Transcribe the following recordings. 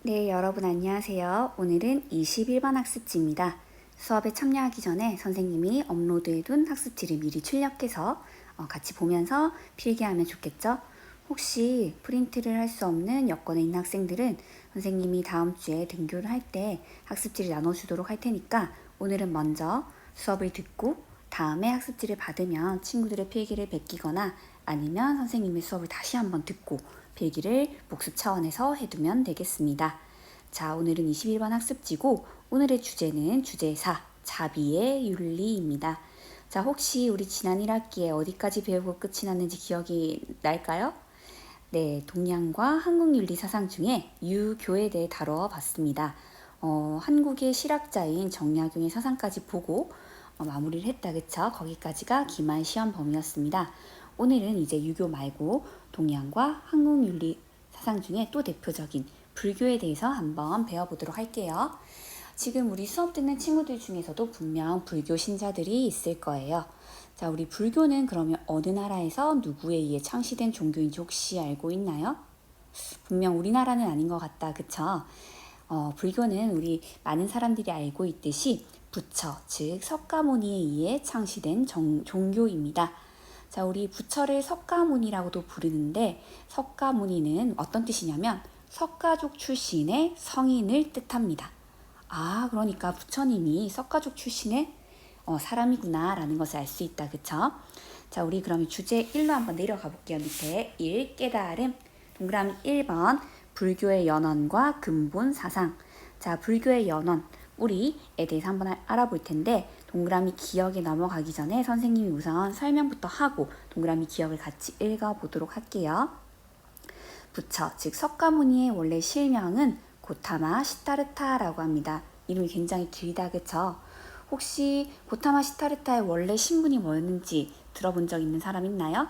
네, 여러분 안녕하세요. 오늘은 21번 학습지입니다. 수업에 참여하기 전에 선생님이 업로드해둔 학습지를 미리 출력해서 같이 보면서 필기하면 좋겠죠? 혹시 프린트를 할 수 없는 여건에 있는 학생들은 선생님이 다음 주에 등교를 할 때 학습지를 나눠주도록 할 테니까 오늘은 먼저 수업을 듣고 다음에 학습지를 받으면 친구들의 필기를 베끼거나 아니면 선생님의 수업을 다시 한번 듣고 필기를 복습 차원에서 해두면 되겠습니다. 자, 오늘은 21번 학습지고 오늘의 주제는 주제 4, 자비의 윤리입니다. 자, 혹시 우리 지난 1학기에 어디까지 배우고 끝이 났는지 기억이 날까요? 네, 동양과 한국 윤리 사상 중에 유교에 대해 다뤄봤습니다. 한국의 실학자인 정약용의 사상까지 보고 마무리를 했다, 그쵸? 거기까지가 기말 시험 범위였습니다. 오늘은 이제 유교 말고 동양과 한국 윤리 사상 중에 또 대표적인 불교에 대해서 한번 배워보도록 할게요. 지금 우리 수업 듣는 친구들 중에서도 분명 불교 신자들이 있을 거예요. 자, 우리 불교는 그러면 어느 나라에서 누구에 의해 창시된 종교인지 혹시 알고 있나요? 분명 우리나라는 아닌 것 같다, 그쵸? 불교는 우리 많은 사람들이 알고 있듯이 부처, 즉 석가모니에 의해 창시된 종교입니다. 자, 우리 부처를 석가모니라고도 부르는데 석가모니는 어떤 뜻이냐면 석가족 출신의 성인을 뜻합니다. 아, 그러니까 부처님이 석가족 출신의 사람이구나 라는 것을 알 수 있다, 그쵸? 자, 우리 그러면 주제 1로 한번 내려가 볼게요. 밑에 1, 깨달음. 동그라미 1번, 불교의 연원과 근본 사상. 자, 불교의 연원, 우리에 대해서 한번 알아볼 텐데 동그라미 기억에 넘어가기 전에 선생님이 우선 설명부터 하고 동그라미 기억을 같이 읽어보도록 할게요. 부처, 즉 석가모니의 원래 실명은 고타마 시타르타라고 합니다. 이름이 굉장히 길다, 그쵸? 혹시 고타마 시타르타의 원래 신분이 뭐였는지 들어본 적 있는 사람 있나요?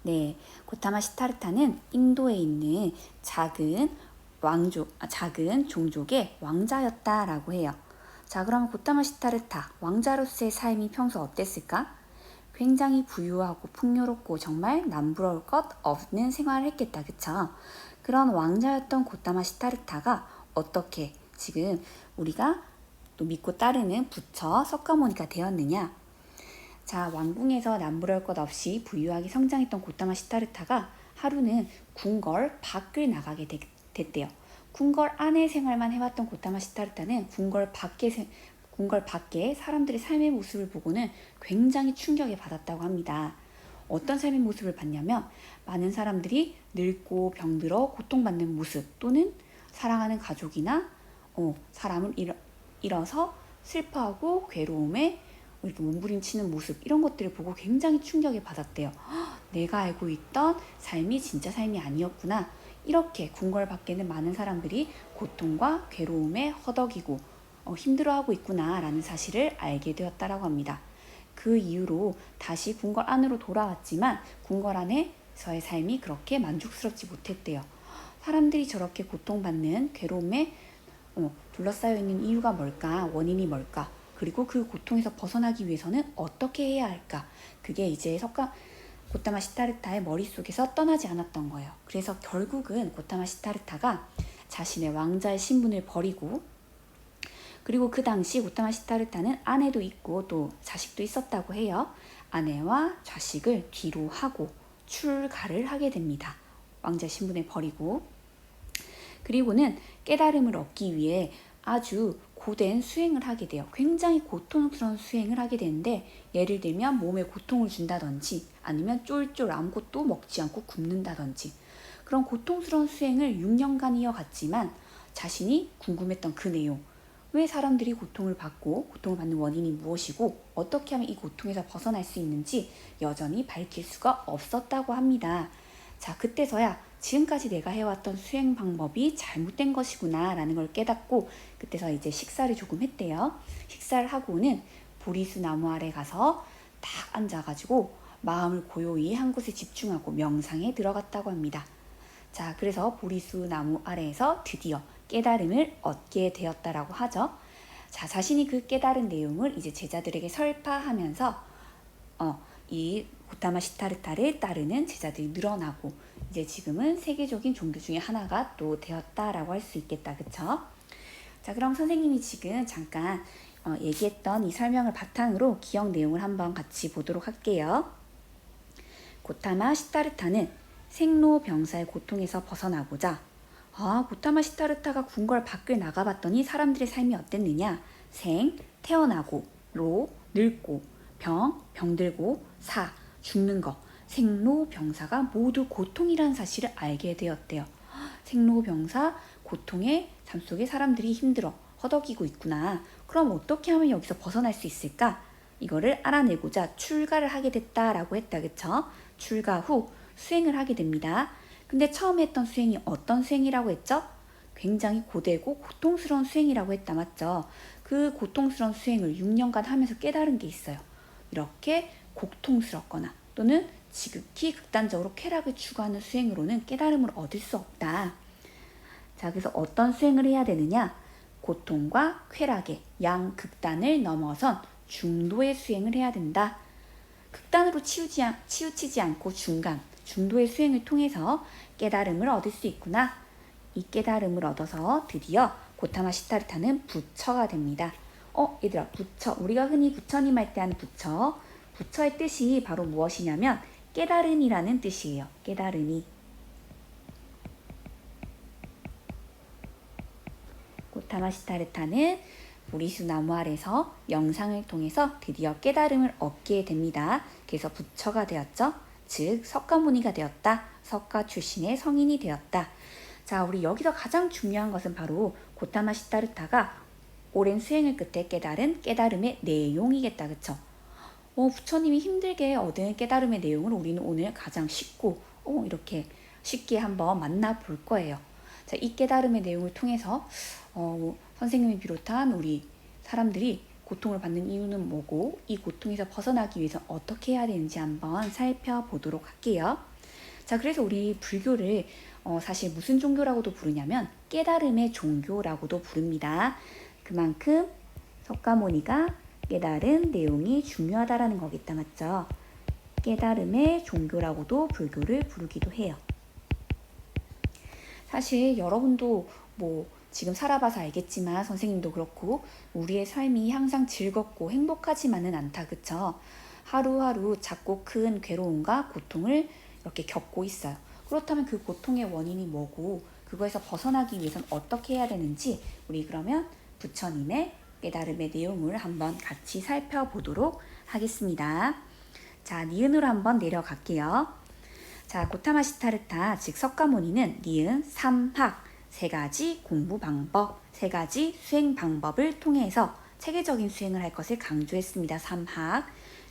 네, 고타마 시타르타는 인도에 있는 작은 종족의 왕자였다라고 해요. 자, 그러면 고타마 시타르타 왕자로서의 삶이 평소 어땠을까? 굉장히 부유하고 풍요롭고 정말 남부러울 것 없는 생활을 했겠다, 그쵸? 그런 왕자였던 고타마 시타르타가 어떻게 지금 우리가 또 믿고 따르는 부처 석가모니가 되었느냐? 자, 왕궁에서 남부러울 것 없이 부유하게 성장했던 고타마 시타르타가 하루는 궁궐 밖을 나가게 됐대요. 궁궐 안에 생활만 해왔던 고타마 시타르타는 궁궐 밖에 사람들의 삶의 모습을 보고는 굉장히 충격에 받았다고 합니다. 어떤 삶의 모습을 봤냐면 많은 사람들이 늙고 병들어 고통받는 모습 또는 사랑하는 가족이나 사람을 잃어서 슬퍼하고 괴로움에 이렇게 몸부림치는 모습, 이런 것들을 보고 굉장히 충격에 받았대요. 내가 알고 있던 삶이 진짜 삶이 아니었구나. 이렇게 궁궐 밖에는 많은 사람들이 고통과 괴로움에 허덕이고 힘들어하고 있구나 라는 사실을 알게 되었다라고 합니다. 그 이후로 다시 궁궐 안으로 돌아왔지만 궁궐 안에서의 삶이 그렇게 만족스럽지 못했대요. 사람들이 저렇게 고통받는 괴로움에 둘러싸여 있는 이유가 뭘까? 원인이 뭘까? 그리고 그 고통에서 벗어나기 위해서는 어떻게 해야 할까? 그게 이제 고타마 시타르타의 머릿속에서 떠나지 않았던 거예요. 그래서 결국은 고타마 시타르타가 자신의 왕자의 신분을 버리고, 그리고 그 당시 고타마 시타르타는 아내도 있고 또 자식도 있었다고 해요. 아내와 자식을 뒤로 하고 출가를 하게 됩니다. 왕자 신분을 버리고. 그리고는 깨달음을 얻기 위해 아주 고된 수행을 하게 돼요. 굉장히 고통스러운 수행을 하게 되는데, 예를 들면 몸에 고통을 준다든지 아니면 쫄쫄 아무것도 먹지 않고 굶는다든지 그런 고통스러운 수행을 6년간 이어갔지만 자신이 궁금했던 그 내용, 왜 사람들이 고통을 받고 고통을 받는 원인이 무엇이고 어떻게 하면 이 고통에서 벗어날 수 있는지 여전히 밝힐 수가 없었다고 합니다. 자, 그때서야 지금까지 내가 해왔던 수행 방법이 잘못된 것이구나 라는 걸 깨닫고 그때서 이제 식사를 조금 했대요. 식사를 하고는 보리수 나무 아래 가서 딱 앉아가지고 마음을 고요히 한 곳에 집중하고 명상에 들어갔다고 합니다. 자, 그래서 보리수 나무 아래에서 드디어 깨달음을 얻게 되었다라고 하죠. 자, 자신이 그 깨달은 내용을 이제 제자들에게 설파하면서 이 고타마 시타르타를 따르는 제자들이 늘어나고 이제 지금은 세계적인 종교 중에 하나가 또 되었다라고 할 수 있겠다. 그쵸? 자, 그럼 선생님이 지금 잠깐 얘기했던 이 설명을 바탕으로 기억 내용을 한번 같이 보도록 할게요. 고타마 시타르타는 생로병사의 고통에서 벗어나고자 고타마 시타르타가 궁궐 밖을 나가봤더니 사람들의 삶이 어땠느냐? 태어나고, 늙고, 병들고, 죽는 거, 생로병사가 모두 고통이라는 사실을 알게 되었대요. 생로병사, 고통의 삶 속에 사람들이 힘들어 허덕이고 있구나. 그럼 어떻게 하면 여기서 벗어날 수 있을까? 이거를 알아내고자 출가를 하게 됐다라고 했다. 그쵸? 출가 후 수행을 하게 됩니다. 근데 처음에 했던 수행이 어떤 수행이라고 했죠? 굉장히 고되고 고통스러운 수행이라고 했다. 맞죠? 그 고통스러운 수행을 6년간 하면서 깨달은 게 있어요. 이렇게 고통스럽거나 또는 지극히 극단적으로 쾌락을 추구하는 수행으로는 깨달음을 얻을 수 없다. 자, 그래서 어떤 수행을 해야 되느냐? 고통과 쾌락의 양극단을 넘어선 중도의 수행을 해야 된다. 극단으로 치우치지 않고 중도의 수행을 통해서 깨달음을 얻을 수 있구나. 이 깨달음을 얻어서 드디어 고타마 시타르타는 부처가 됩니다. 얘들아, 부처. 우리가 흔히 부처님 할 때 하는 부처. 부처의 뜻이 바로 무엇이냐면 깨달음이라는 뜻이에요. 깨달음이. 고타마 시타르타는 보리수 나무 아래서 영상을 통해서 드디어 깨달음을 얻게 됩니다. 그래서 부처가 되었죠. 즉 석가모니가 되었다. 석가 출신의 성인이 되었다. 자, 우리 여기서 가장 중요한 것은 바로 고타마 시타르타가 오랜 수행을 끝에 깨달은 깨달음의 내용이겠다. 그쵸? 부처님이 힘들게 얻은 깨달음의 내용을 우리는 오늘 가장 쉽고 이렇게 쉽게 한번 만나볼 거예요. 자, 이 깨달음의 내용을 통해서 선생님을 비롯한 우리 사람들이 고통을 받는 이유는 뭐고 이 고통에서 벗어나기 위해서 어떻게 해야 되는지 한번 살펴보도록 할게요. 자, 그래서 우리 불교를 사실 무슨 종교라고도 부르냐면 깨달음의 종교라고도 부릅니다. 그만큼 석가모니가 깨달은 내용이 중요하다라는 거겠다. 맞죠? 깨달음의 종교라고도 불교를 부르기도 해요. 사실 여러분도 지금 살아봐서 알겠지만 선생님도 그렇고 우리의 삶이 항상 즐겁고 행복하지만은 않다. 그쵸? 하루하루 작고 큰 괴로움과 고통을 이렇게 겪고 있어요. 그렇다면 그 고통의 원인이 뭐고 그거에서 벗어나기 위해서는 어떻게 해야 되는지 우리 그러면 부처님의 깨달음의 내용을 한번 같이 살펴보도록 하겠습니다. 자, 니은으로 한번 내려갈게요. 자, 고타마 시타르타 즉 석가모니는 니은 3학 3가지 공부 방법, 3가지 수행 방법을 통해서 체계적인 수행을 할 것을 강조했습니다. 3학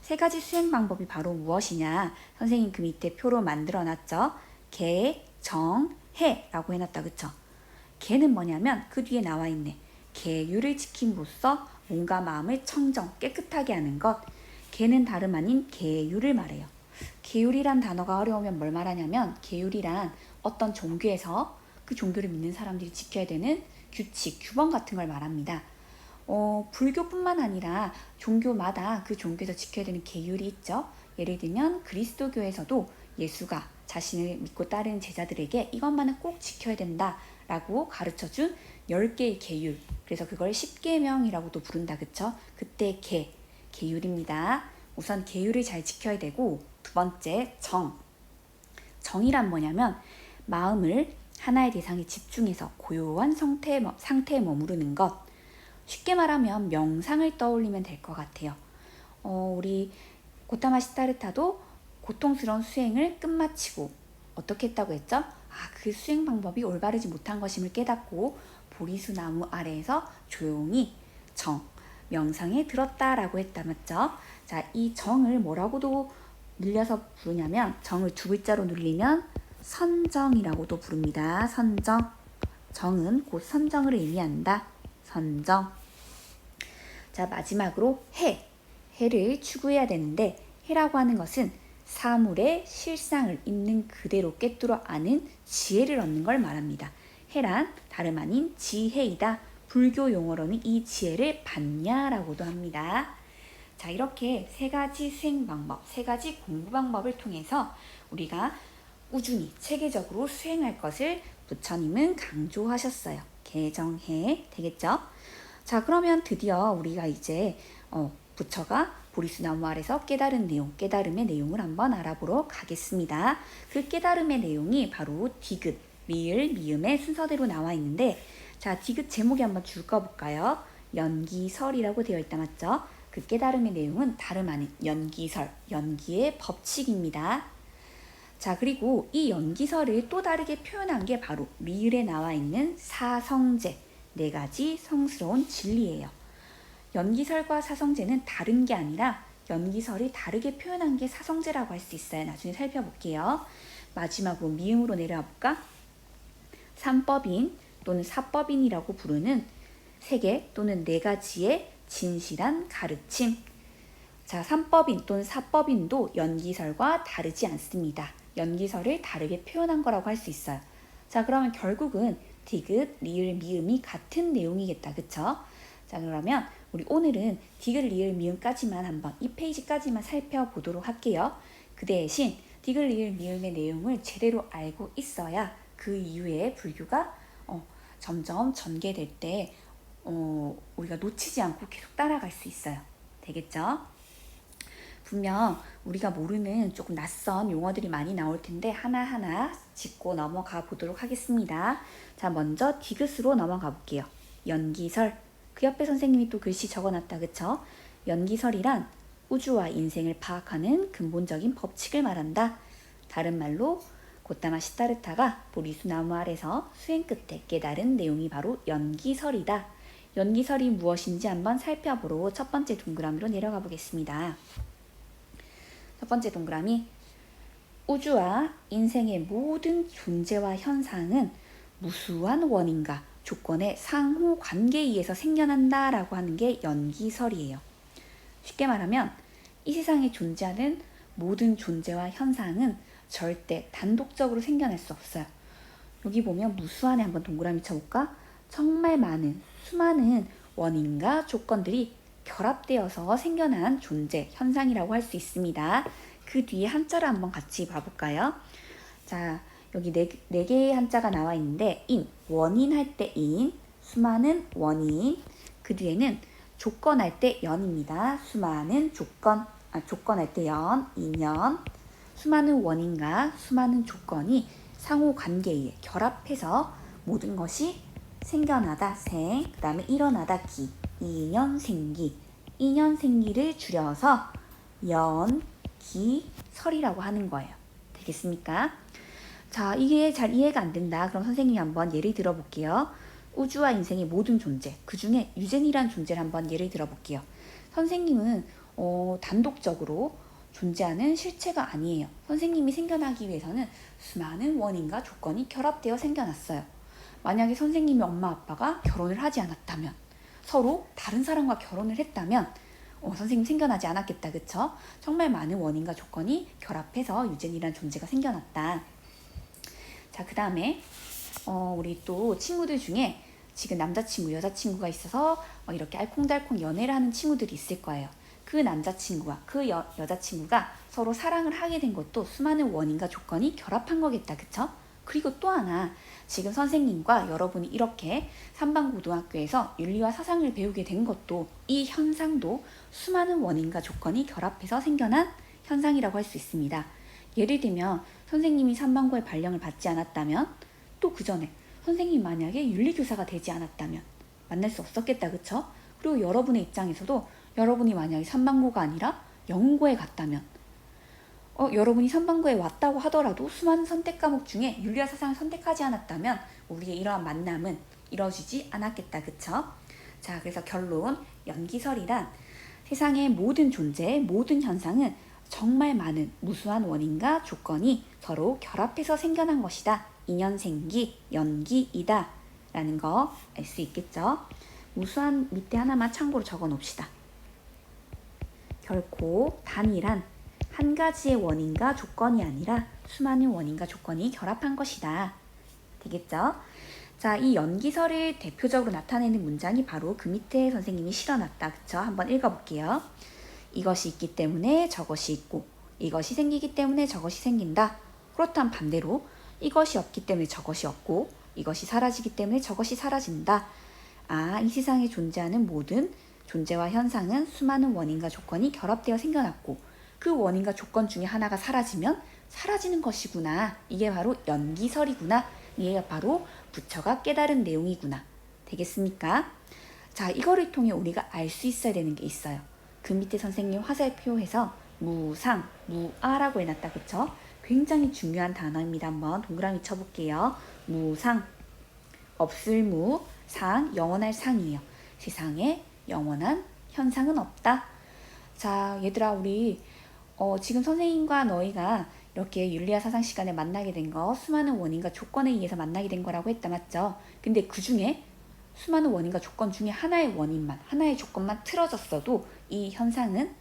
3가지 수행 방법이 바로 무엇이냐? 선생님 그 밑에 표로 만들어놨죠. 계, 정, 해라고 해놨다. 그쵸? 계는 뭐냐면 그 뒤에 나와 있네. 계율을 지킴으로써 몸과 마음을 청정, 깨끗하게 하는 것. 계는 다름 아닌 계율을 말해요. 계율이란 단어가 어려우면 뭘 말하냐면 계율이란 어떤 종교에서 그 종교를 믿는 사람들이 지켜야 되는 규칙, 규범 같은 걸 말합니다. 불교뿐만 아니라 종교마다 그 종교에서 지켜야 되는 계율이 있죠. 예를 들면 그리스도교에서도 예수가 자신을 믿고 따르는 제자들에게 이것만은 꼭 지켜야 된다라고 가르쳐준 10개의 계율. 그래서 그걸 10계명이라고도 부른다. 그쵸? 그때 계율입니다. 우선 계율을 잘 지켜야 되고 두 번째 정이란 뭐냐면 마음을 하나의 대상에 집중해서 고요한 상태에 머무르는 것. 쉽게 말하면 명상을 떠올리면 될 것 같아요. 우리 고타마 시타르타도 고통스러운 수행을 끝마치고 어떻게 했다고 했죠? 그 수행 방법이 올바르지 못한 것임을 깨닫고 보리수 나무 아래에서 조용히 명상에 들었다라고 했다. 맞죠? 자, 이 정을 뭐라고도 늘려서 부르냐면 정을 두 글자로 늘리면 선정이라고도 부릅니다. 선정. 정은 곧 선정을 의미한다. 선정. 자, 마지막으로 해를 추구해야 되는데 해라고 하는 것은 사물의 실상을 있는 그대로 꿰뚫어 아는 지혜를 얻는 걸 말합니다. 해란 다름 아닌 지혜이다. 불교 용어로는 이 지혜를 받냐라고도 합니다. 자, 이렇게 세 가지 수행 방법, 세 가지 공부 방법을 통해서 우리가 꾸준히 체계적으로 수행할 것을 부처님은 강조하셨어요. 개정해 되겠죠? 자, 그러면 드디어 우리가 이제 부처가 보리수나무 아래서 깨달은 내용, 깨달음의 내용을 한번 알아보러 가겠습니다. 그 깨달음의 내용이 바로 디귿, 리을, 미음의 순서대로 나와 있는데, 자, 디귿 제목이 한번 줄 거볼까요? 연기설이라고 되어 있다, 맞죠? 그 깨달음의 내용은 다름 아닌 연기설, 연기의 법칙입니다. 자, 그리고 이 연기설을 또 다르게 표현한 게 바로 리을에 나와 있는 사성제, 네 가지 성스러운 진리예요. 연기설과 사성제는 다른 게 아니라 연기설이 다르게 표현한 게 사성제라고 할 수 있어요. 나중에 살펴볼게요. 마지막으로 미음으로 내려와 볼까? 삼법인 또는 사법인이라고 부르는 세 개 또는 네 가지의 진실한 가르침. 자, 삼법인 또는 사법인도 연기설과 다르지 않습니다. 연기설을 다르게 표현한 거라고 할 수 있어요. 자, 그러면 결국은 디귿, 리을, 미음이 같은 내용이겠다. 그쵸? 자, 그러면 우리 오늘은 디귿, 리을, 미음까지만 한번 이 페이지까지만 살펴보도록 할게요. 그 대신 디귿, 리을, 미음의 내용을 제대로 알고 있어야 그 이후에 불교가 점점 전개될 때 우리가 놓치지 않고 계속 따라갈 수 있어요. 되겠죠? 분명 우리가 모르는 조금 낯선 용어들이 많이 나올 텐데 하나하나 짚고 넘어가 보도록 하겠습니다. 자, 먼저 디귿으로 넘어가 볼게요. 연기설. 그 옆에 선생님이 또 글씨 적어놨다, 그쵸? 연기설이란 우주와 인생을 파악하는 근본적인 법칙을 말한다. 다른 말로 고타마 시타르타가 보리수나무 아래서 수행 끝에 깨달은 내용이 바로 연기설이다. 연기설이 무엇인지 한번 살펴보러 첫 번째 동그라미로 내려가 보겠습니다. 첫 번째 동그라미, 우주와 인생의 모든 존재와 현상은 무수한 원인과 조건의 상호 관계에 의해서 생겨난다 라고 하는 게 연기설이에요. 쉽게 말하면 이 세상에 존재하는 모든 존재와 현상은 절대 단독적으로 생겨날 수 없어요. 여기 보면 무수한에 한번 동그라미 쳐볼까? 정말 많은, 수많은 원인과 조건들이 결합되어서 생겨난 존재, 현상이라고 할 수 있습니다. 그 뒤에 한자를 한번 같이 봐볼까요? 자, 여기 네 개의 한자가 나와 있는데 원인 할 때 인, 수많은 원인, 그 뒤에는 조건 할 때 연입니다. 수많은 조건 할 때 연, 인연, 수많은 원인과 수많은 조건이 상호 관계에 결합해서 모든 것이 생겨나다 생, 그 다음에 일어나다 기, 이년생기, 이년생기를 줄여서 연기설이라고 하는 거예요. 되겠습니까? 자, 이게 잘 이해가 안 된다. 그럼 선생님이 한번 예를 들어볼게요. 우주와 인생의 모든 존재, 그 중에 유전이란 존재를 한번 예를 들어볼게요. 선생님은 단독적으로 존재하는 실체가 아니에요. 선생님이 생겨나기 위해서는 수많은 원인과 조건이 결합되어 생겨났어요. 만약에 선생님의 엄마 아빠가 결혼을 하지 않았다면, 서로 다른 사람과 결혼을 했다면 선생님 생겨나지 않았겠다. 그쵸? 정말 많은 원인과 조건이 결합해서 유젠이란 존재가 생겨났다. 자, 그 다음에 우리 또 친구들 중에 지금 남자친구, 여자친구가 있어서 이렇게 알콩달콩 연애를 하는 친구들이 있을 거예요. 그 남자친구와 그 여자친구가 서로 사랑을 하게 된 것도 수많은 원인과 조건이 결합한 거겠다. 그쵸? 그리고 또 하나, 지금 선생님과 여러분이 이렇게 삼방고등학교에서 윤리와 사상을 배우게 된 것도, 이 현상도 수많은 원인과 조건이 결합해서 생겨난 현상이라고 할 수 있습니다. 예를 들면 선생님이 삼방고의 발령을 받지 않았다면, 또 그 전에 선생님이 만약에 윤리교사가 되지 않았다면 만날 수 없었겠다. 그쵸? 그리고 여러분의 입장에서도 여러분이 만약에 삼방고가 아니라 영고에 갔다면, 여러분이 삼방고에 왔다고 하더라도 수많은 선택 과목 중에 윤리와 사상을 선택하지 않았다면 우리의 이러한 만남은 이루어지지 않았겠다. 그쵸? 자, 그래서 결론, 연기설이란 세상의 모든 존재, 모든 현상은 정말 많은 무수한 원인과 조건이 서로 결합해서 생겨난 것이다. 인연생기, 연기이다 라는 거 알 수 있겠죠? 무수한 밑에 하나만 참고로 적어 놓읍시다. 결코 단일한 한 가지의 원인과 조건이 아니라 수많은 원인과 조건이 결합한 것이다. 되겠죠? 자, 이 연기설을 대표적으로 나타내는 문장이 바로 그 밑에 선생님이 실어놨다. 그쵸? 한번 읽어볼게요. 이것이 있기 때문에 저것이 있고 이것이 생기기 때문에 저것이 생긴다. 그렇다면 반대로 이것이 없기 때문에 저것이 없고 이것이 사라지기 때문에 저것이 사라진다. 아, 이 세상에 존재하는 모든 존재와 현상은 수많은 원인과 조건이 결합되어 생겨났고 그 원인과 조건 중에 하나가 사라지면 사라지는 것이구나. 이게 바로 연기설이구나. 이게 바로 부처가 깨달은 내용이구나. 되겠습니까? 자, 이거를 통해 우리가 알 수 있어야 되는 게 있어요. 그 밑에 선생님 화살표에서 무상, 무아라고 해놨다. 그쵸? 굉장히 중요한 단어입니다. 한번 동그라미 쳐볼게요. 무상, 없을 무, 상, 영원할 상이에요. 세상에 영원한 현상은 없다. 자, 얘들아, 우리 지금 선생님과 너희가 이렇게 윤리와 사상 시간에 만나게 된 거 수많은 원인과 조건에 의해서 만나게 된 거라고 했다. 맞죠? 근데 그 중에 수많은 원인과 조건 중에 하나의 원인만, 하나의 조건만 틀어졌어도 이 현상은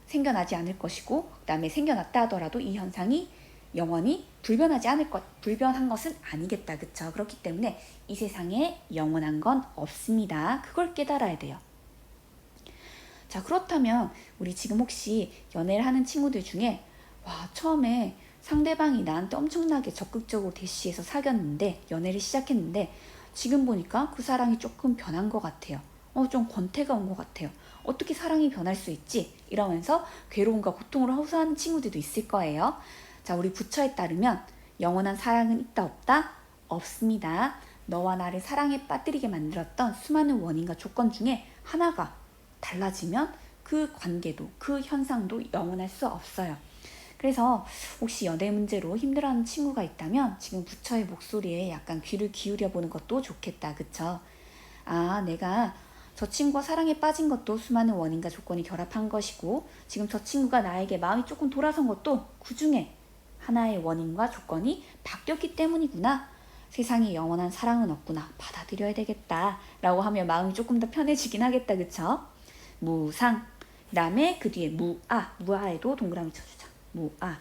생겨나지 않을 것이고, 그 다음에 생겨났다 하더라도 이 현상이 영원히 불변한 것은 아니겠다. 그쵸? 그렇기 때문에 이 세상에 영원한 건 없습니다. 그걸 깨달아야 돼요. 자, 그렇다면 우리 지금 혹시 연애를 하는 친구들 중에 처음에 상대방이 나한테 엄청나게 적극적으로 대시해서 사귀었는데 연애를 시작했는데 지금 보니까 그 사랑이 조금 변한 것 같아요. 좀 권태가 온 것 같아요. 어떻게 사랑이 변할 수 있지? 이러면서 괴로움과 고통으로 호소하는 친구들도 있을 거예요. 자, 우리 부처에 따르면 영원한 사랑은 있다 없다? 없습니다. 너와 나를 사랑에 빠뜨리게 만들었던 수많은 원인과 조건 중에 하나가 달라지면 그 관계도 그 현상도 영원할 수 없어요. 그래서 혹시 연애 문제로 힘들어하는 친구가 있다면 지금 부처의 목소리에 약간 귀를 기울여 보는 것도 좋겠다. 그쵸? 아, 내가 저 친구가 사랑에 빠진 것도 수많은 원인과 조건이 결합한 것이고 지금 저 친구가 나에게 마음이 조금 돌아선 것도 그 중에 하나의 원인과 조건이 바뀌었기 때문이구나. 세상에 영원한 사랑은 없구나. 받아들여야 되겠다. 라고 하면 마음이 조금 더 편해지긴 하겠다. 그쵸? 무상. 그 다음에 그 뒤에 무아. 무아에도 동그라미 쳐주자. 무아.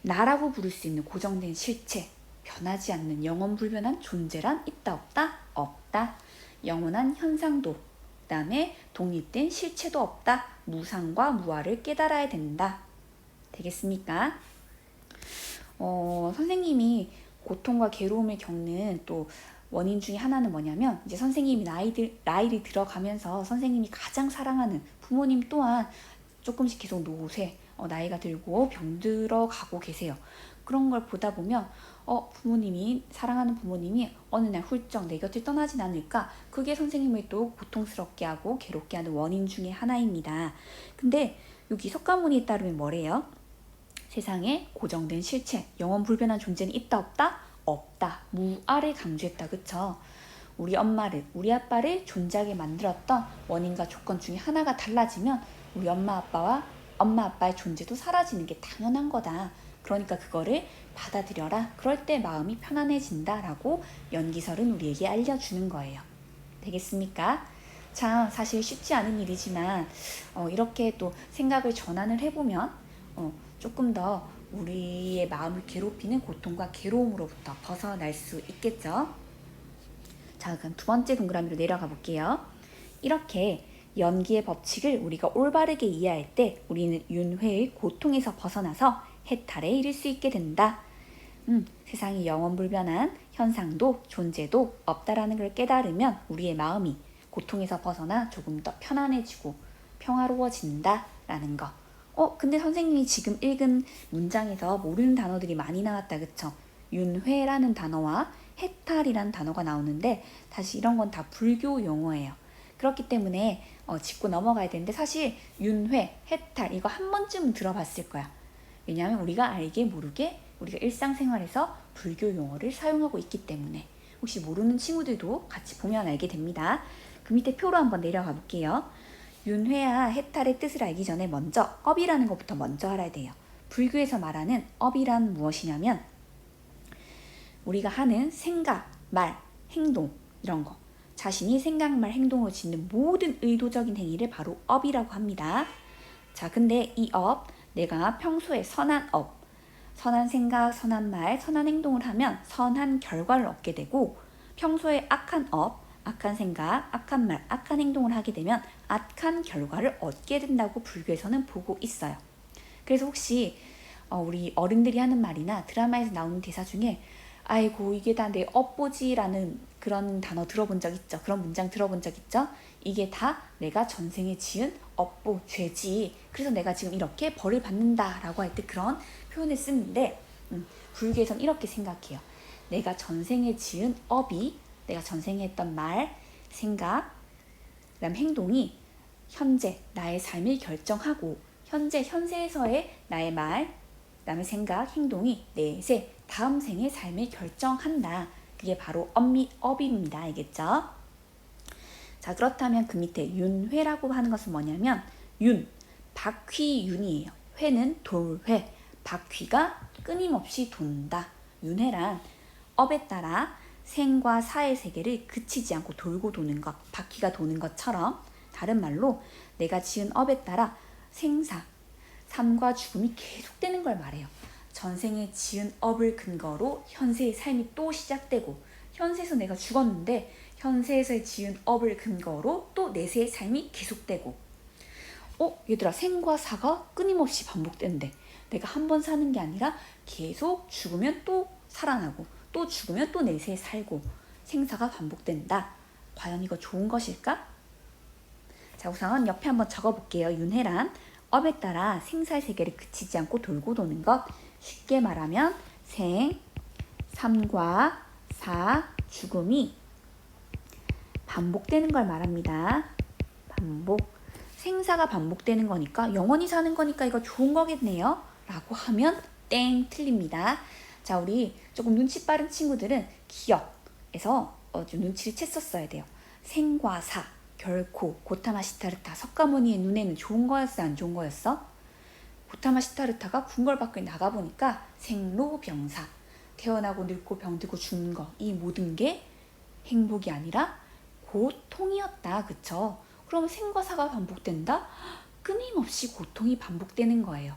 나라고 부를 수 있는 고정된 실체. 변하지 않는 영원불변한 존재란 있다 없다? 없다. 영원한 현상도. 그 다음에 독립된 실체도 없다. 무상과 무아를 깨달아야 된다. 되겠습니까? 선생님이 고통과 괴로움을 겪는 또 원인 중에 하나는 뭐냐면 이제 선생님이 나이를 들어가면서 선생님이 가장 사랑하는 부모님 또한 조금씩 계속 노쇠, 나이가 들고 병들어 가고 계세요. 그런 걸 보다 보면 사랑하는 부모님이 어느 날 훌쩍 내 곁을 떠나진 않을까? 그게 선생님을 또 고통스럽게 하고 괴롭게 하는 원인 중에 하나입니다. 근데 여기 석가모니에 따르면 뭐래요? 세상에 고정된 실체, 영원 불변한 존재는 있다 없다? 없다. 무아를 강조했다. 그쵸? 우리 엄마를, 우리 아빠를 존재하게 만들었던 원인과 조건 중에 하나가 달라지면 우리 엄마 아빠의 존재도 사라지는 게 당연한 거다. 그러니까 그거를 받아들여라. 그럴 때 마음이 편안해진다. 라고 연기설은 우리에게 알려주는 거예요. 되겠습니까? 참 사실 쉽지 않은 일이지만 이렇게 또 생각을 전환을 해보면 조금 더 우리의 마음을 괴롭히는 고통과 괴로움으로부터 벗어날 수 있겠죠. 자, 그럼 두 번째 동그라미로 내려가 볼게요. 이렇게 연기의 법칙을 우리가 올바르게 이해할 때 우리는 윤회의 고통에서 벗어나서 해탈에 이를 수 있게 된다. 세상이 영원불변한 현상도 존재도 없다라는 걸 깨달으면 우리의 마음이 고통에서 벗어나 조금 더 편안해지고 평화로워진다라는 거. 근데 선생님이 지금 읽은 문장에서 모르는 단어들이 많이 나왔다. 그쵸? 윤회라는 단어와 해탈이라는 단어가 나오는데 사실 이런 건 다 불교 용어예요. 그렇기 때문에 짚고 넘어가야 되는데 사실 윤회, 해탈 이거 한 번쯤은 들어봤을 거야. 왜냐하면 우리가 알게 모르게 우리가 일상생활에서 불교 용어를 사용하고 있기 때문에 혹시 모르는 친구들도 같이 보면 알게 됩니다. 그 밑에 표로 한번 내려가 볼게요. 윤회와 해탈의 뜻을 알기 전에 먼저 업이라는 것부터 먼저 알아야 돼요. 불교에서 말하는 업이란 무엇이냐면 우리가 하는 생각, 말, 행동 이런 거 자신이 생각, 말, 행동으로 짓는 모든 의도적인 행위를 바로 업이라고 합니다. 자, 근데 이 업, 내가 평소에 선한 업, 선한 생각, 선한 말, 선한 행동을 하면 선한 결과를 얻게 되고 평소에 악한 업, 악한 생각, 악한 말, 악한 행동을 하게 되면 악한 결과를 얻게 된다고 불교에서는 보고 있어요. 그래서 혹시 우리 어른들이 하는 말이나 드라마에서 나오는 대사 중에 아이고 이게 다 내 업보지라는 그런 단어 들어본 적 있죠? 그런 문장 들어본 적 있죠? 이게 다 내가 전생에 지은 업보, 죄지. 그래서 내가 지금 이렇게 벌을 받는다 라고 할 때 그런 표현을 쓰는데 불교에서는 이렇게 생각해요. 내가 전생에 지은 업이, 내가 전생에 했던 말, 생각, 그다음 행동이 현재 나의 삶을 결정하고 현재 현세에서의 나의 말, 그다음에 생각, 행동이 내세 다음 생의 삶을 결정한다. 그게 바로 업입니다. 알겠죠? 자, 그렇다면 그 밑에 윤회라고 하는 것은 뭐냐면 바퀴윤이에요. 회는 돌회, 바퀴가 끊임없이 돈다. 윤회란 업에 따라 생과 사의 세계를 그치지 않고 돌고 도는 것, 바퀴가 도는 것처럼 다른 말로 내가 지은 업에 따라 생사, 삶과 죽음이 계속되는 걸 말해요. 전생에 지은 업을 근거로 현세의 삶이 또 시작되고 현세에서 내가 죽었는데 현세에서 지은 업을 근거로 또 내세의 삶이 계속되고 얘들아 생과 사가 끊임없이 반복되는데 내가 한 번 사는 게 아니라 계속 죽으면 또 살아나고 또 죽으면 또 내세에 살고 생사가 반복된다. 과연 이거 좋은 것일까? 자, 우선 옆에 한번 적어볼게요. 윤회란 업에 따라 생사의 세계를 그치지 않고 돌고 도는 것. 쉽게 말하면 생, 삶과 사, 죽음이 반복되는 걸 말합니다. 반복. 생사가 반복되는 거니까 영원히 사는 거니까 이거 좋은 거겠네요. 라고 하면 땡, 틀립니다. 자, 우리 조금 눈치 빠른 친구들은 기억에서 좀 눈치를 챘었어야 돼요. 생과 사, 결코 고타마 시타르타 석가모니의 눈에는 좋은 거였어, 안 좋은 거였어? 고타마 시타르타가 궁궐 밖에 나가보니까 생로병사, 태어나고 늙고 병들고 죽는 거, 이 모든 게 행복이 아니라 고통이었다. 그쵸? 그럼 생과 사가 반복된다? 끊임없이 고통이 반복되는 거예요.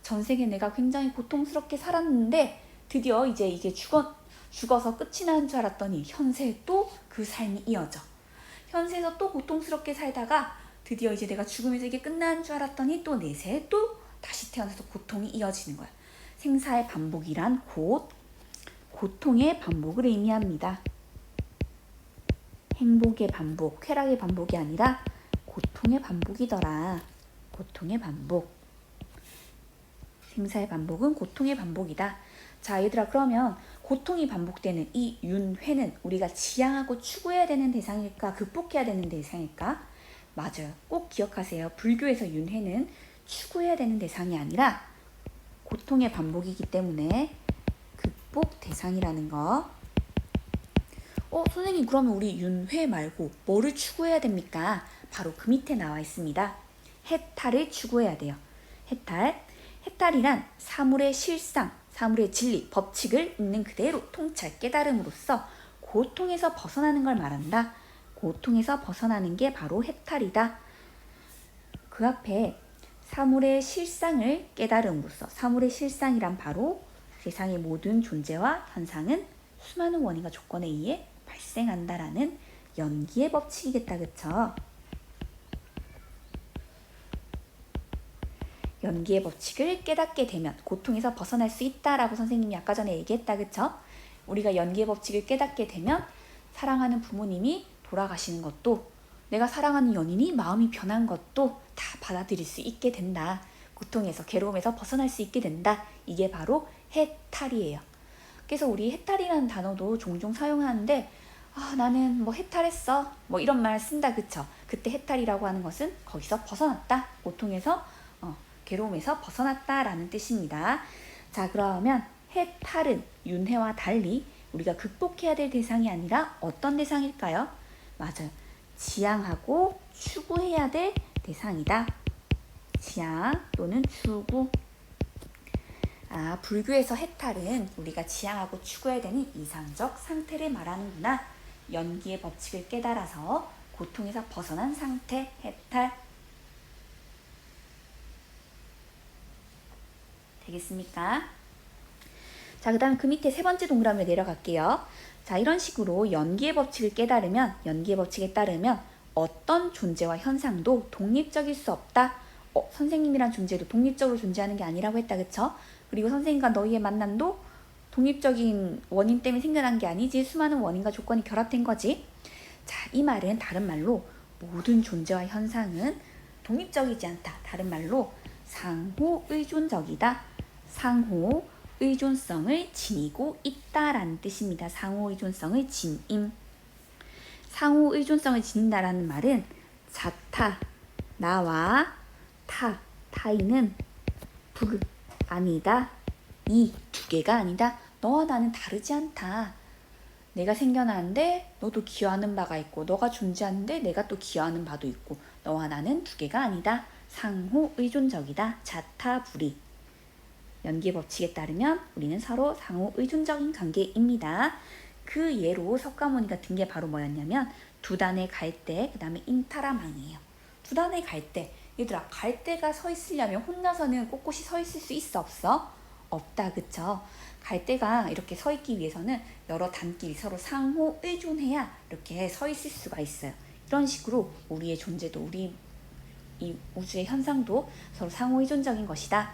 전생에 내가 굉장히 고통스럽게 살았는데 드디어 이제 이게 죽어서 끝이 나는 줄 알았더니 현세에 또 그 삶이 이어져. 현세에서 또 고통스럽게 살다가 드디어 이제 내가 죽으면서 이게 끝나는 줄 알았더니 또 내세에 또 다시 태어나서 고통이 이어지는 거야. 생사의 반복이란 고통의 반복을 의미합니다. 행복의 반복, 쾌락의 반복이 아니라 고통의 반복이더라. 고통의 반복. 생사의 반복은 고통의 반복이다. 자, 얘들아, 그러면 고통이 반복되는 이 윤회는 우리가 지향하고 추구해야 되는 대상일까? 극복해야 되는 대상일까? 맞아요. 꼭 기억하세요. 불교에서 윤회는 추구해야 되는 대상이 아니라 고통의 반복이기 때문에 극복 대상이라는 거. 선생님, 그러면 우리 윤회 말고 뭐를 추구해야 됩니까? 바로 그 밑에 나와 있습니다. 해탈을 추구해야 돼요. 해탈이란 사물의 실상, 사물의 진리, 법칙을 있는 그대로 통찰, 깨달음으로써 고통에서 벗어나는 걸 말한다. 고통에서 벗어나는 게 바로 해탈이다. 그 앞에 사물의 실상을 깨달음으로써, 사물의 실상이란 바로 세상의 모든 존재와 현상은 수많은 원인과 조건에 의해 발생한다라는 연기의 법칙이겠다. 그쵸? 연기의 법칙을 깨닫게 되면 고통에서 벗어날 수 있다라고 선생님이 아까 전에 얘기했다. 그쵸? 우리가 연기의 법칙을 깨닫게 되면 사랑하는 부모님이 돌아가시는 것도, 내가 사랑하는 연인이 마음이 변한 것도 다 받아들일 수 있게 된다. 고통에서, 괴로움에서 벗어날 수 있게 된다. 이게 바로 해탈이에요. 그래서 우리 해탈이라는 단어도 종종 사용하는데 나는 뭐 해탈했어 뭐 이런 말 쓴다. 그쵸? 그때 해탈이라고 하는 것은 거기서 벗어났다. 고통에서 괴로움에서 벗어났다라는 뜻입니다. 자, 그러면 해탈은 윤회와 달리 우리가 극복해야 될 대상이 아니라 어떤 대상일까요? 맞아요. 지향하고 추구해야 될 대상이다. 지향 또는 추구. 불교에서 해탈은 우리가 지향하고 추구해야 되는 이상적 상태를 말하는구나. 연기의 법칙을 깨달아서 고통에서 벗어난 상태, 해탈. 되겠습니까? 자, 그 다음 그 밑에 세 번째 동그라미에 내려갈게요. 자, 이런 식으로 연기의 법칙을 깨달으면, 연기의 법칙에 따르면 어떤 존재와 현상도 독립적일 수 없다. 선생님이란 존재도 독립적으로 존재하는 게 아니라고 했다, 그쵸? 그리고 선생님과 너희의 만남도 독립적인 원인 때문에 생겨난 게 아니지, 수많은 원인과 조건이 결합된 거지. 자, 이 말은 다른 말로 모든 존재와 현상은 독립적이지 않다. 다른 말로 상호의존적이다. 상호의존성을 지니고 있다라는 뜻입니다. 상호의존성을 지님. 상호의존성을 지닌다라는 말은 자타, 나와 타인은 아니다. 이 두 개가 아니다. 너와 나는 다르지 않다. 내가 생겨나는데 너도 기여하는 바가 있고, 너가 존재하는데 내가 또 기여하는 바도 있고, 너와 나는 두 개가 아니다. 상호의존적이다. 자타불이. 연기의 법칙에 따르면 우리는 서로 상호의존적인 관계입니다. 그 예로 석가모니가 든 게 바로 뭐였냐면 두 단의 갈대, 그 다음에 인타라망이에요. 두 단의 갈대. 얘들아, 갈대가 서 있으려면 혼자서는 꼿꼿이 서 있을 수 있어, 없어? 없다, 그쵸? 갈대가 이렇게 서 있기 위해서는 여러 단끼리 서로 상호 의존해야 이렇게 서 있을 수가 있어요. 이런 식으로 우리의 존재도, 우리 이 우주의 현상도 서로 상호 의존적인 것이다.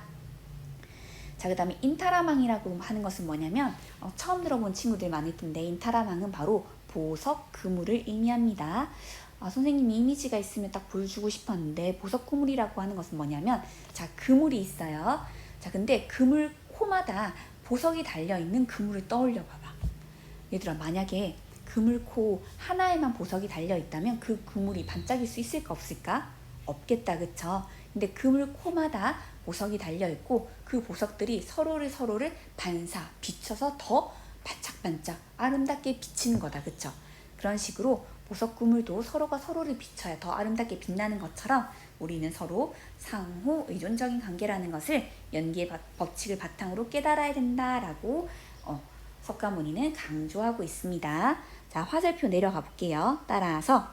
자, 그 다음에 인타라망이라고 하는 것은 뭐냐면 처음 들어본 친구들 많을 텐데, 인타라망은 바로 보석 그물을 의미합니다. 선생님이 이미지가 있으면 딱 보여주고 싶었는데, 보석 그물이라고 하는 것은 뭐냐면, 자, 그물이 있어요. 자, 근데 그물 코마다 보석이 달려있는 그물을 떠올려 봐봐. 얘들아, 만약에 그물코 하나에만 보석이 달려있다면 그 그물이 반짝일 수 있을까 없을까? 없겠다, 그쵸? 근데 그물코마다 보석이 달려있고 그 보석들이 서로를 비춰서 더 반짝반짝 아름답게 비치는 거다, 그쵸? 그런 식으로 보석 그물도 서로가 서로를 비춰야 더 아름답게 빛나는 것처럼 우리는 서로 상호 의존적인 관계라는 것을 연기의 법칙을 바탕으로 깨달아야 된다라고 석가모니는 강조하고 있습니다. 자, 화살표 내려가 볼게요. 따라서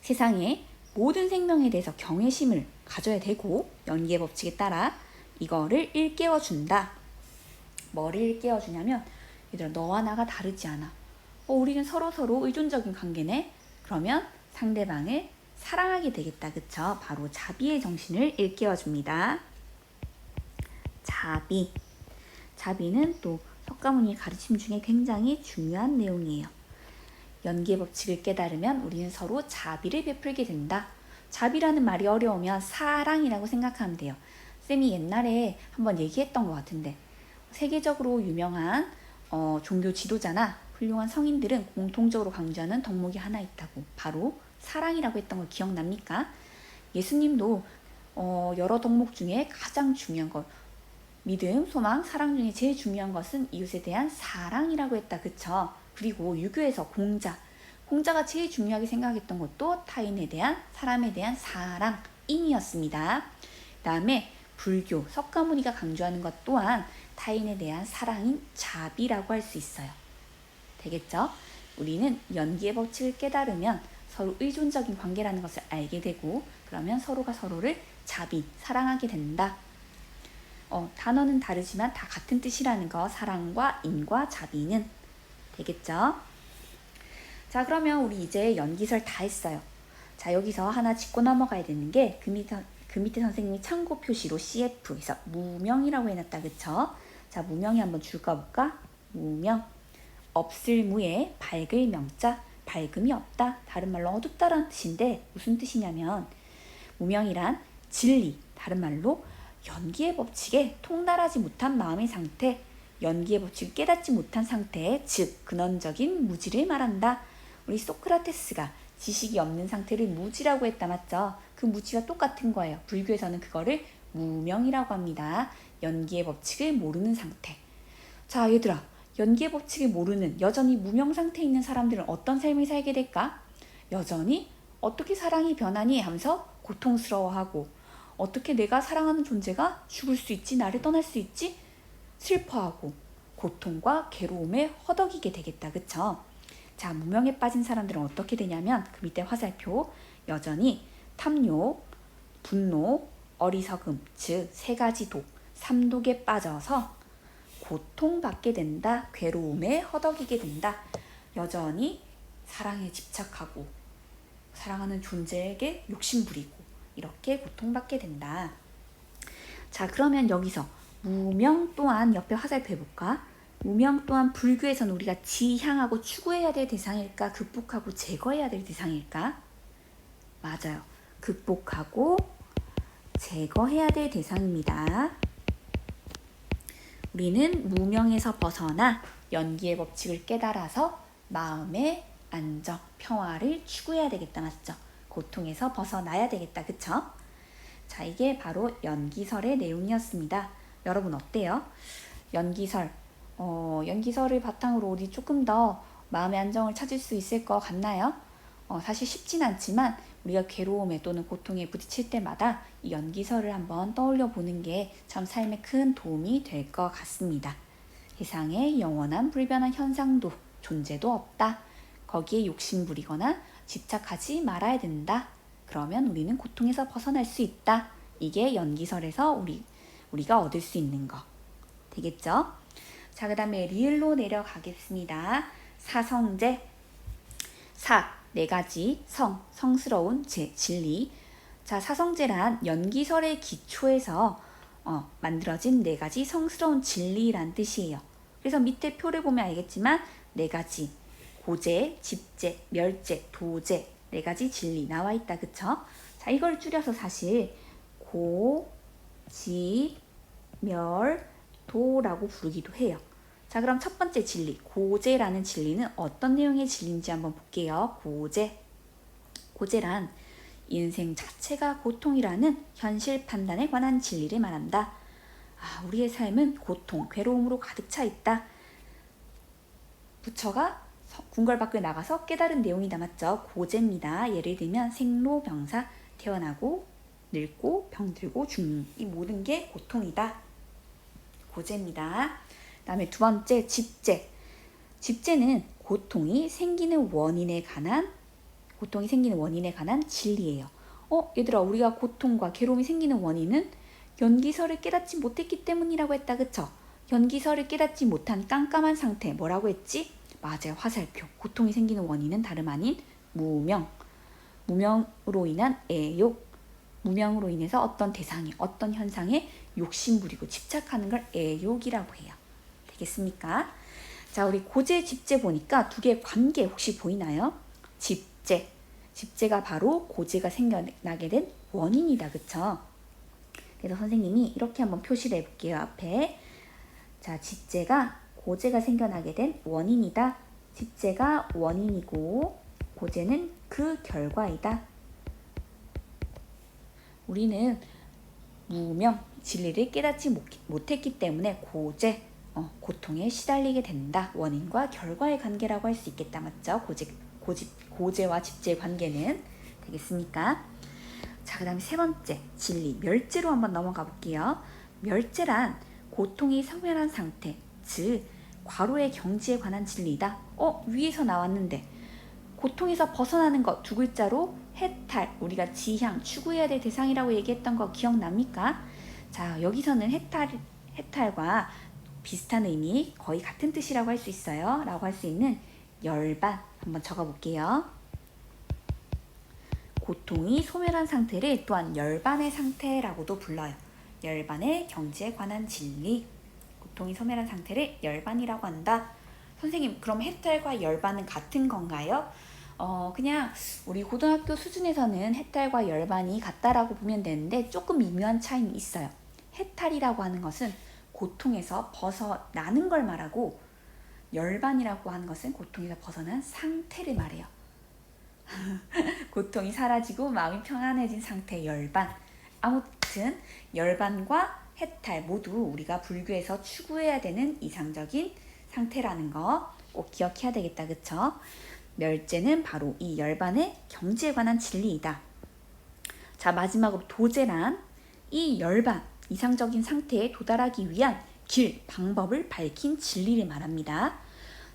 세상에 모든 생명에 대해서 경외심을 가져야 되고, 연기의 법칙에 따라 이거를 일깨워준다. 뭐를 일깨워주냐면, 얘들아, 너와 나가 다르지 않아. 우리는 서로 의존적인 관계네. 그러면 상대방을 사랑하게 되겠다, 그쵸? 바로 자비의 정신을 일깨워줍니다. 자비는 또 석가모니의 가르침 중에 굉장히 중요한 내용이에요. 연기의 법칙을 깨달으면 우리는 서로 자비를 베풀게 된다. 자비라는 말이 어려우면 사랑이라고 생각하면 돼요. 쌤이 옛날에 한번 얘기했던 것 같은데, 세계적으로 유명한 종교 지도자나 훌륭한 성인들은 공통적으로 강조하는 덕목이 하나 있다고, 바로 사랑이라고 했던 거 기억납니까? 예수님도 여러 덕목 중에 가장 중요한 것, 믿음, 소망, 사랑 중에 제일 중요한 것은 이웃에 대한 사랑이라고 했다, 그쵸? 그리고 유교에서 공자가 제일 중요하게 생각했던 것도 타인에 대한, 사람에 대한 사랑임이었습니다. 그 다음에 불교, 석가모니가 강조하는 것 또한 타인에 대한 사랑인 자비라고 할 수 있어요. 되겠죠? 우리는 연기의 법칙을 깨달으면 서로 의존적인 관계라는 것을 알게 되고, 그러면 서로가 서로를 사랑하게 된다. 단어는 다르지만 다 같은 뜻이라는 거, 사랑과 인과 자비는. 되겠죠? 자, 그러면 우리 이제 연기설 다 했어요. 자, 여기서 하나 짚고 넘어가야 되는 게 그 밑에 선생님이 참고 표시로 CF에서 무명이라고 해놨다, 그쵸? 자, 무명이 한번 줄까 볼까? 무명. 없을 무에 밝을 명자. 밝음이 없다. 다른 말로 어둡다라는 뜻인데, 무슨 뜻이냐면 무명이란 진리, 다른 말로 연기의 법칙에 통달하지 못한 마음의 상태, 연기의 법칙을 깨닫지 못한 상태, 즉 근원적인 무지를 말한다. 우리 소크라테스가 지식이 없는 상태를 무지라고 했다, 맞죠? 그 무지와 똑같은 거예요. 불교에서는 그거를 무명이라고 합니다. 연기의 법칙을 모르는 상태. 자, 얘들아, 연기의 법칙을 모르는, 여전히 무명 상태에 있는 사람들은 어떤 삶을 살게 될까? 여전히 어떻게 사랑이 변하니 하면서 고통스러워하고, 어떻게 내가 사랑하는 존재가 죽을 수 있지, 나를 떠날 수 있지? 슬퍼하고 고통과 괴로움에 허덕이게 되겠다, 그쵸? 자, 무명에 빠진 사람들은 어떻게 되냐면 그 밑에 화살표, 여전히 탐욕, 분노, 어리석음, 즉 세 가지 독, 삼독에 빠져서 고통받게 된다. 괴로움에 허덕이게 된다. 여전히 사랑에 집착하고 사랑하는 존재에게 욕심부리고 이렇게 고통받게 된다. 자, 그러면 여기서 무명 또한 옆에 화살표 해볼까? 무명 또한 불교에서는 우리가 지향하고 추구해야 될 대상일까? 극복하고 제거해야 될 대상일까? 맞아요. 극복하고 제거해야 될 대상입니다. 우리는 무명에서 벗어나 연기의 법칙을 깨달아서 마음의 안정, 평화를 추구해야 되겠다. 맞죠? 고통에서 벗어나야 되겠다. 그쵸? 자, 이게 바로 연기설의 내용이었습니다. 여러분 어때요? 연기설을 바탕으로 우리 조금 더 마음의 안정을 찾을 수 있을 것 같나요? 사실 쉽진 않지만 우리가 괴로움에 또는 고통에 부딪힐 때마다 이 연기설을 한번 떠올려 보는 게 참 삶에 큰 도움이 될 것 같습니다. 세상에 영원한 불변한 현상도 존재도 없다. 거기에 욕심부리거나 집착하지 말아야 된다. 그러면 우리는 고통에서 벗어날 수 있다. 이게 연기설에서 우리가 얻을 수 있는 거 되겠죠? 자, 그 다음에 리을로 내려가겠습니다. 사성제. 네 가지 성스러운 진리. 자, 사성제란 연기설의 기초에서 만들어진 네 가지 성스러운 진리란 뜻이에요. 그래서 밑에 표를 보면 알겠지만 네 가지 고제, 집제, 멸제, 도제 네 가지 진리 나와 있다. 그쵸? 자, 이걸 줄여서 사실 고, 집, 멸, 도라고 부르기도 해요. 자, 그럼 첫 번째 진리, 고제라는 진리는 어떤 내용의 진리인지 한번 볼게요. 고제란 인생 자체가 고통이라는 현실 판단에 관한 진리를 말한다. 우리의 삶은 고통, 괴로움으로 가득 차 있다. 부처가 궁궐 밖에 나가서 깨달은 내용이 담았죠. 고제입니다. 예를 들면 생로병사, 태어나고 늙고 병들고 죽는 이 모든 게 고통이다. 고제입니다. 그 다음에 두 번째 집제. 집제는 고통이 생기는 원인에 관한 진리예요. 얘들아, 우리가 고통과 괴로움이 생기는 원인은 연기설을 깨닫지 못했기 때문이라고 했다. 그쵸? 연기설을 깨닫지 못한 깜깜한 상태 뭐라고 했지? 맞아요. 화살표. 고통이 생기는 원인은 다름 아닌 무명. 무명으로 인한 애욕. 무명으로 인해서 어떤 대상에 어떤 현상에 욕심부리고 집착하는 걸 애욕이라고 해요. 되겠습니까? 자, 우리 고제, 집제 보니까 두 개의 관계 혹시 보이나요? 집제가 바로 고제가 생겨나게 된 원인이다. 그쵸? 그래서 선생님이 이렇게 한번 표시를 해볼게요. 앞에. 자, 집제가 고제가 생겨나게 된 원인이다. 집제가 원인이고 고제는 그 결과이다. 우리는 무명, 진리를 깨닫지 못했기 때문에 고통에 시달리게 된다. 원인과 결과의 관계라고 할 수 있겠다. 맞죠? 고제와 집제의 관계는 되겠습니까? 자, 그 다음에 세 번째 진리, 멸제로 한번 넘어가 볼게요. 멸제란 고통이 소멸한 상태, 즉 과로의 경지에 관한 진리다. 위에서 나왔는데 고통에서 벗어나는 것 두 글자로 해탈, 우리가 지향, 추구해야 될 대상이라고 얘기했던 거 기억납니까? 자, 여기서는 해탈과 비슷한 의미, 거의 같은 뜻이라고 할 수 있어요. 라고 할 수 있는 열반 한번 적어볼게요. 고통이 소멸한 상태를 또한 열반의 상태라고도 불러요. 열반의 경지에 관한 진리. 고통이 소멸한 상태를 열반이라고 한다. 선생님, 그럼 해탈과 열반은 같은 건가요? 그냥 우리 고등학교 수준에서는 해탈과 열반이 같다라고 보면 되는데 조금 미묘한 차이는 있어요. 해탈이라고 하는 것은 고통에서 벗어나는 걸 말하고 열반이라고 하는 것은 고통에서 벗어난 상태를 말해요. 고통이 사라지고 마음이 편안해진 상태 열반. 아무튼 열반과 해탈 모두 우리가 불교에서 추구해야 되는 이상적인 상태라는 거 꼭 기억해야 되겠다. 그쵸? 멸제는 바로 이 열반의 경지에 관한 진리이다. 자, 마지막으로 도제란 이 열반, 이상적인 상태에 도달하기 위한 길, 방법을 밝힌 진리를 말합니다.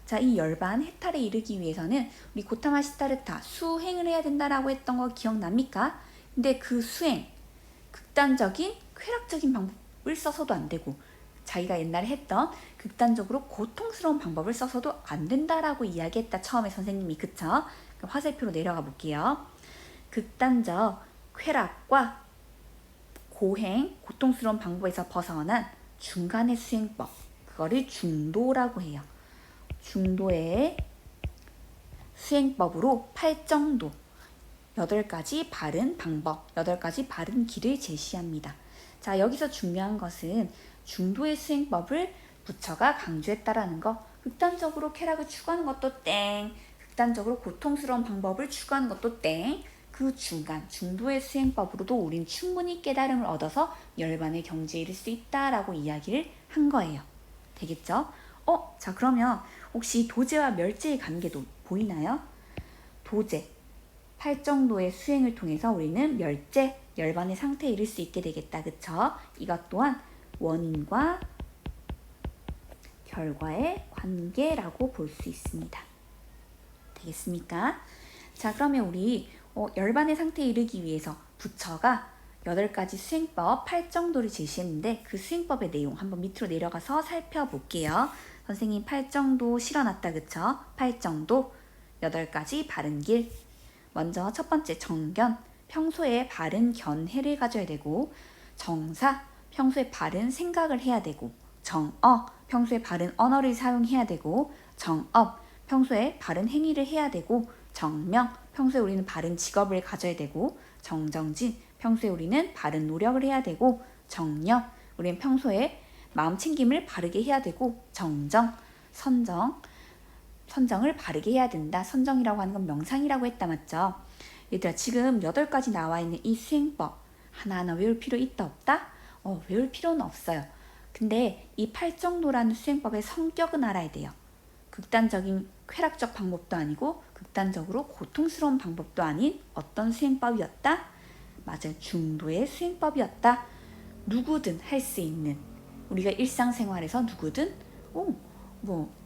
자, 이 열반 해탈에 이르기 위해서는 우리 고타마 시타르타 수행을 해야 된다라고 했던 거 기억납니까? 근데 그 수행, 극단적인 쾌락적인 방법을 써서도 안 되고 자기가 옛날에 했던 그 극단적으로 고통스러운 방법을 써서도 안 된다라고 이야기했다. 처음에 선생님이. 그쵸? 그럼 화살표로 내려가 볼게요. 극단적 쾌락과 고행, 고통스러운 방법에서 벗어난 중간의 수행법. 그거를 중도라고 해요. 중도의 수행법으로 8정도 8가지 바른 방법, 8가지 바른 길을 제시합니다. 자, 여기서 중요한 것은 중도의 수행법을 부처가 강조했다라는 거. 극단적으로 쾌락을 추구하는 것도 땡, 극단적으로 고통스러운 방법을 추구하는 것도 땡, 그 중간, 중도의 수행법으로도 우린 충분히 깨달음을 얻어서 열반의 경지에 이를 수 있다라고 이야기를 한 거예요. 되겠죠? 자, 그러면 혹시 도제와 멸제의 관계도 보이나요? 도제, 8정도의 수행을 통해서 우리는 멸제, 열반의 상태에 이를 수 있게 되겠다. 그쵸? 이것 또한 원인과 결과의 관계라고 볼 수 있습니다. 되겠습니까? 자, 그러면 우리 열반의 상태에 이르기 위해서 부처가 8가지 수행법 8정도를 제시했는데 그 수행법의 내용 한번 밑으로 내려가서 살펴볼게요. 선생님 8정도 실어놨다. 그쵸? 8정도 8가지 바른 길. 먼저 첫 번째 정견, 평소에 바른 견해를 가져야 되고, 정사, 평소에 바른 생각을 해야 되고, 정어, 평소에 바른 언어를 사용해야 되고, 정업, 평소에 바른 행위를 해야 되고, 정명, 평소에 우리는 바른 직업을 가져야 되고, 정정진, 평소에 우리는 바른 노력을 해야 되고, 정력, 우리는 평소에 마음 챙김을 바르게 해야 되고, 정정, 선정을 바르게 해야 된다. 선정이라고 하는 건 명상이라고 했다. 맞죠? 얘들아, 지금 8가지 나와 있는 이 수행법 하나하나 외울 필요 있다 없다? 외울 필요는 없어요. 근데 이 8정도라는 수행법의 성격은 알아야 돼요. 극단적인 쾌락적 방법도 아니고 극단적으로 고통스러운 방법도 아닌 어떤 수행법이었다? 맞아요. 중도의 수행법이었다. 누구든 할 수 있는, 우리가 일상생활에서 누구든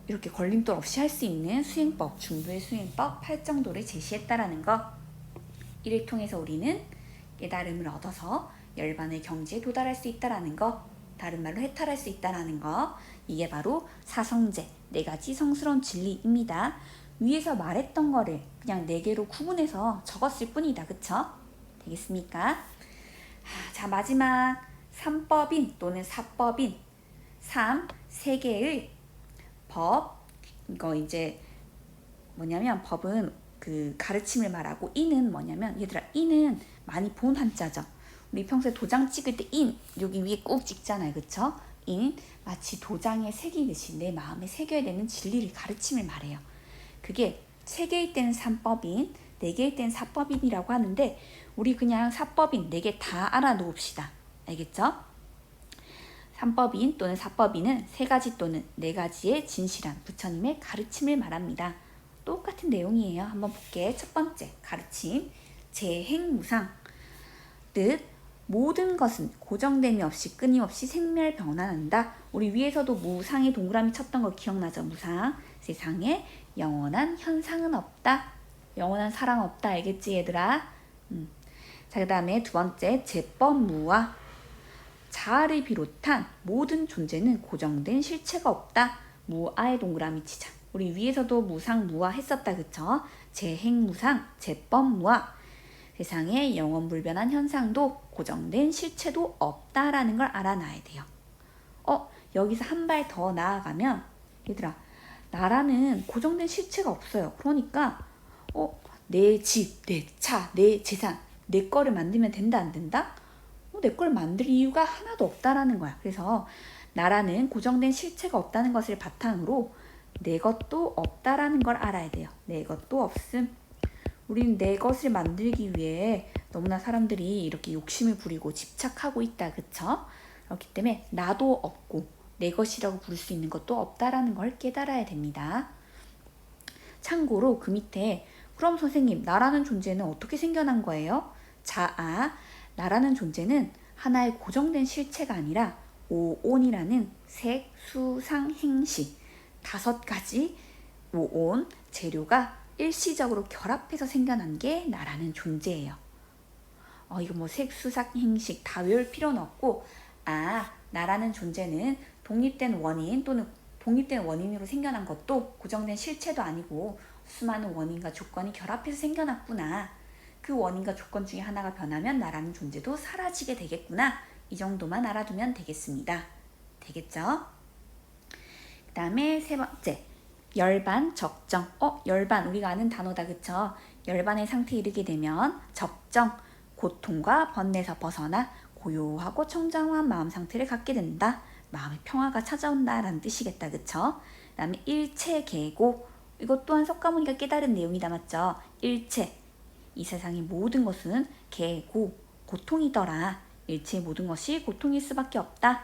이렇게 걸림돌 없이 할 수 있는 수행법, 중도의 수행법 8정도를 제시했다라는 거. 이를 통해서 우리는 깨달음을 얻어서 열반의 경지에 도달할 수 있다라는 거. 다른 말로 해탈할 수 있다라는 거. 이게 바로 사성제, 4가지 성스러운 진리입니다. 위에서 말했던 거를 그냥 4개로 구분해서 적었을 뿐이다. 그쵸? 되겠습니까? 자, 마지막 3법인 또는 4법인 3개의 법. 이거 이제 뭐냐면 법은 그 가르침을 말하고, 인은 뭐냐면, 얘들아, 인은 많이 본 한자죠. 우리 평소에 도장 찍을 때 인 여기 위에 꼭 찍잖아요. 그쵸? 인, 마치 도장에 새기듯이 내 마음에 새겨야 되는 진리를, 가르침을 말해요. 그게 3개일 때는 3법인, 4개일 때는 4법인이라고 하는데, 우리 그냥 4법인 4개 다 알아놓읍시다. 알겠죠? 3법인 또는 4법인은 3가지 또는 4가지의 진실한 부처님의 가르침을 말합니다. 똑같은 내용이에요. 한번 볼게. 첫 번째 가르침, 재행무상. 뜻, 모든 것은 고정됨이 없이 끊임없이 생멸 변화한다. 우리 위에서도 무상의 동그라미 쳤던 거 기억나죠? 무상. 세상에 영원한 현상은 없다. 영원한 사랑 없다. 알겠지 얘들아? 자, 그 다음에 두 번째 제법무아. 자아를 비롯한 모든 존재는 고정된 실체가 없다. 무아의 동그라미 치자. 우리 위에서도 무상 무아 했었다. 그쵸? 재행무상, 제법무아. 세상에 영원불변한 현상도 고정된 실체도 없다라는 걸 알아놔야 돼요. 여기서 한 발 더 나아가면, 얘들아, 나라는 고정된 실체가 없어요. 그러니까 내 집, 내 차, 내 재산, 내 거를 만들면 된다 안 된다? 내 걸 만들 이유가 하나도 없다라는 거야. 그래서 나라는 고정된 실체가 없다는 것을 바탕으로 내 것도 없다라는 걸 알아야 돼요. 내 것도 없음. 우리는 내 것을 만들기 위해 너무나 사람들이 이렇게 욕심을 부리고 집착하고 있다. 그쵸? 그렇기 때문에 나도 없고 내 것이라고 부를 수 있는 것도 없다라는 걸 깨달아야 됩니다. 참고로 그 밑에, 그럼 선생님, 나라는 존재는 어떻게 생겨난 거예요? 자아, 나라는 존재는 하나의 고정된 실체가 아니라 오온이라는 색, 수, 상, 행시 5가지 오온 재료가 일시적으로 결합해서 생겨난 게 나라는 존재예요. 이거 뭐 색, 수, 상, 행식 다 외울 필요는 없고, 나라는 존재는 독립된 원인 또는 독립된 원인으로 생겨난 것도 고정된 실체도 아니고 수많은 원인과 조건이 결합해서 생겨났구나. 그 원인과 조건 중에 하나가 변하면 나라는 존재도 사라지게 되겠구나. 이 정도만 알아두면 되겠습니다. 되겠죠? 그 다음에 세 번째, 열반, 적정. 열반 우리가 아는 단어다, 그쵸? 열반의 상태에 이르게 되면 적정, 고통과 번뇌에서 벗어나 고요하고 청정한 마음 상태를 갖게 된다. 마음의 평화가 찾아온다라는 뜻이겠다, 그쵸? 그 다음에 일체 계고, 이것 또한 석가모니가 깨달은 내용이 담았죠. 일체, 이 세상의 모든 것은 계고, 고통이더라. 일체의 모든 것이 고통일 수밖에 없다.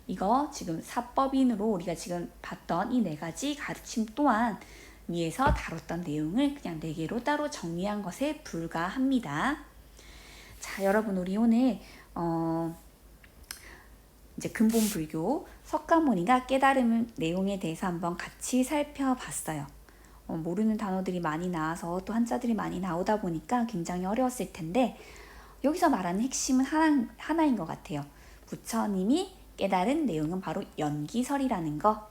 이거 지금 사법인으로 우리가 지금 봤던 이 네 가지 가르침 또한 위에서 다뤘던 내용을 그냥 네 개로 따로 정리한 것에 불과합니다. 자, 여러분 우리 오늘 이제 근본불교 석가모니가 깨달은 내용에 대해서 한번 같이 살펴봤어요. 모르는 단어들이 많이 나와서 또 한자들이 많이 나오다 보니까 굉장히 어려웠을 텐데 여기서 말하는 핵심은 하나인 것 같아요. 부처님이 깨달은 내용은 바로 연기설이라는 거.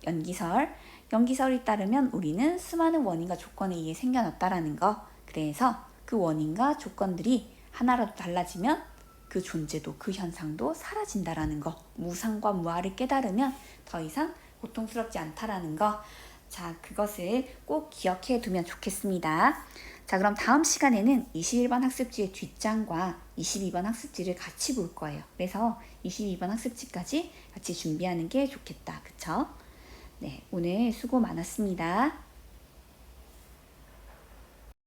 연기설에 따르면 우리는 수많은 원인과 조건에 의해 생겨났다라는 거. 그래서 그 원인과 조건들이 하나라도 달라지면 그 존재도 그 현상도 사라진다라는 거. 무상과 무아를 깨달으면 더 이상 고통스럽지 않다라는 거. 자, 그것을 꼭 기억해 두면 좋겠습니다. 자, 그럼 다음 시간에는 21번 학습지의 뒷장과 22번 학습지를 같이 볼 거예요. 그래서 22번 학습지까지 같이 준비하는 게 좋겠다. 그쵸? 네, 오늘 수고 많았습니다.